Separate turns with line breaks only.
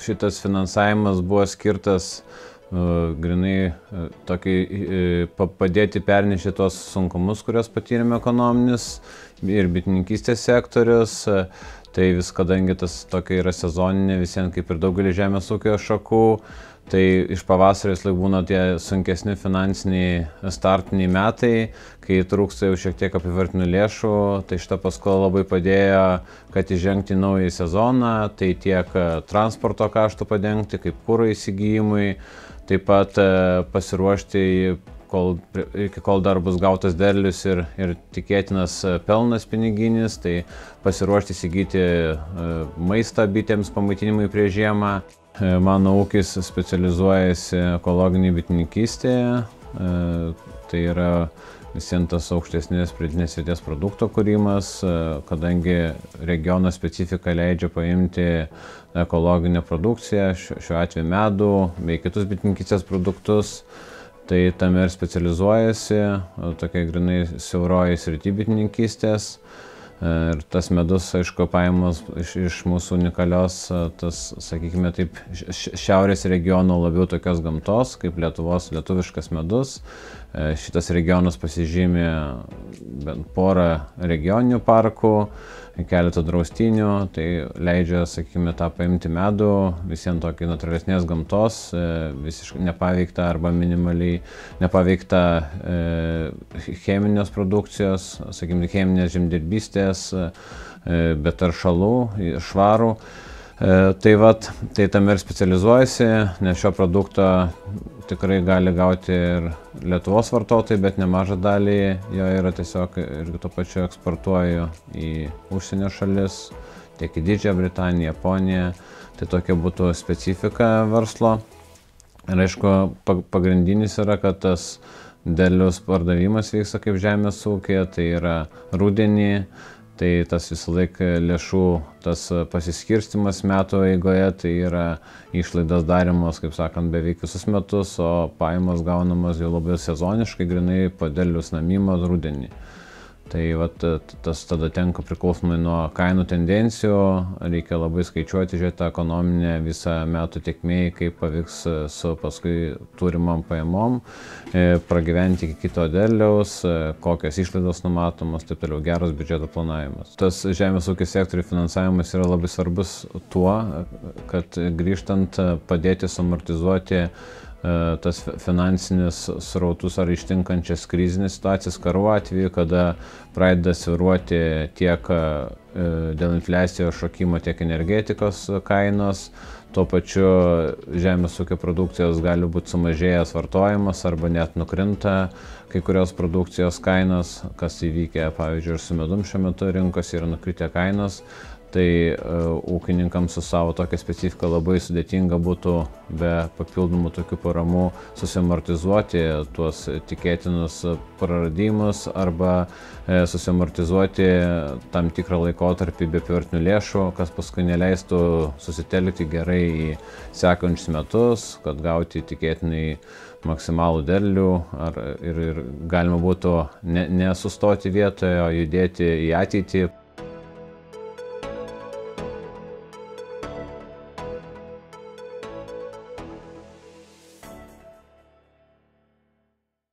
Šitas finansavimas buvo skirtas grynai padėti pernešti tos sunkumus, kurios patyrėme ekonominis ir bitininkystės sektorius. Tai vis kadangi tas tokia yra sezoninė visiems kaip ir daugelį žemės ūkio šakų, tai iš pavasario laik būna tie sunkesni finansiniai startiniai metai, kai trūksta jau šiek tiek apyvartinių lėšų, tai šita paskola labai padėjo, kad įžengti į naują sezoną, tai tiek transporto kaštų padengti, kaip kuro įsigijimui, taip pat pasiruošti iki kol dar bus gautas derlius ir tikėtinas pelnas piniginis, tai pasiruošti įsigyti maistą bitėms pamaitinimui prieš žiemą. Mano ūkis specializuojasi ekologinėje bitininkystėje, tai yra visiems tas aukštesnės pridėtinės vertės produkto kūrimas, kadangi regiono specifika leidžia paimti ekologinę produkciją, šiuo atveju medų bei kitus bitininkystės produktus. Tai tame ir specializuojasi, tokia grynai siauroji srity bitininkystės. Ir tas medus, aišku, paimamas iš mūsų unikalios, tas, sakykime taip, šiaurės regiono labiau tokios gamtos, kaip Lietuvos lietuviškas medus. Šitas regionas pasižymė bent porą regioninių parkų, keletą draustinių, tai leidžia, sakykime, tą paimti medų, visiems tokį natūralesnės gamtos, visiškai nepaveiktą arba minimaliai nepaveiktą cheminės produkcijos, sakykime, cheminės žemdirbystės, be taršalų, švarų. Tai tam ir specializuojasi, nes šio produkto tikrai gali gauti ir Lietuvos vartotojai, bet nemažą dalį jo yra tiesiog ir tuo pačiu eksportuoju į užsienio šalis, tiek į Didžiąją Britaniją, Japoniją. Tai tokia būtų specifika verslo. Ir aišku, pagrindinis yra, kad tas derliaus pardavimas vyksta kaip žemės ūkyje, tai yra rudenį. Tai tas visą laiką lėšų tas pasiskirstimas metų eigoje, tai yra išlaidas darimos, kaip sakant, beveik visus metus, o pajamos gaunamos jau labai sezoniškai, grinai po derliaus namimo rudenį. Tai tas tada tenka priklausomai nuo kainų tendencijų, reikia labai skaičiuoti, žiūrėti tą ekonominę visą metų tėkmėj, kaip pavyks su paskui turimam pajamom, pragyventi iki kito derliaus, kokios išlaidos numatomos, taip toliau, geras biudžeto planavimas. Tas žemės ūkio sektorių finansavimas yra labai svarbus tuo, kad grįžtant padėti suamortizuoti tas finansinis srautus ar ištinkančias krizinės situacijas karų atveju, kada pradeda svyruoti tiek dėl infliacijos šokimo, tiek energetikos kainos. Tuo pačiu žemės ūkio produkcijos gali būti sumažėjęs vartojimas arba net nukrinta kai kurios produkcijos kainos, kas įvykę, pavyzdžiui, ir su medum šiuo metu rinkose yra nukritę kainos. Tai ūkininkams su savo tokia specifika labai sudėtinga būtų be papildomų tokių paramų susiamortizuoti tuos tikėtinus praradimus arba susiamortizuoti tam tikrą laikotarpį be apyvartinių lėšų, kas paskui neleistų susitelkti gerai į sekančius metus, kad gauti tikėtinai maksimalų derlių ir galima būtų nesustoti vietoje, o judėti į ateitį.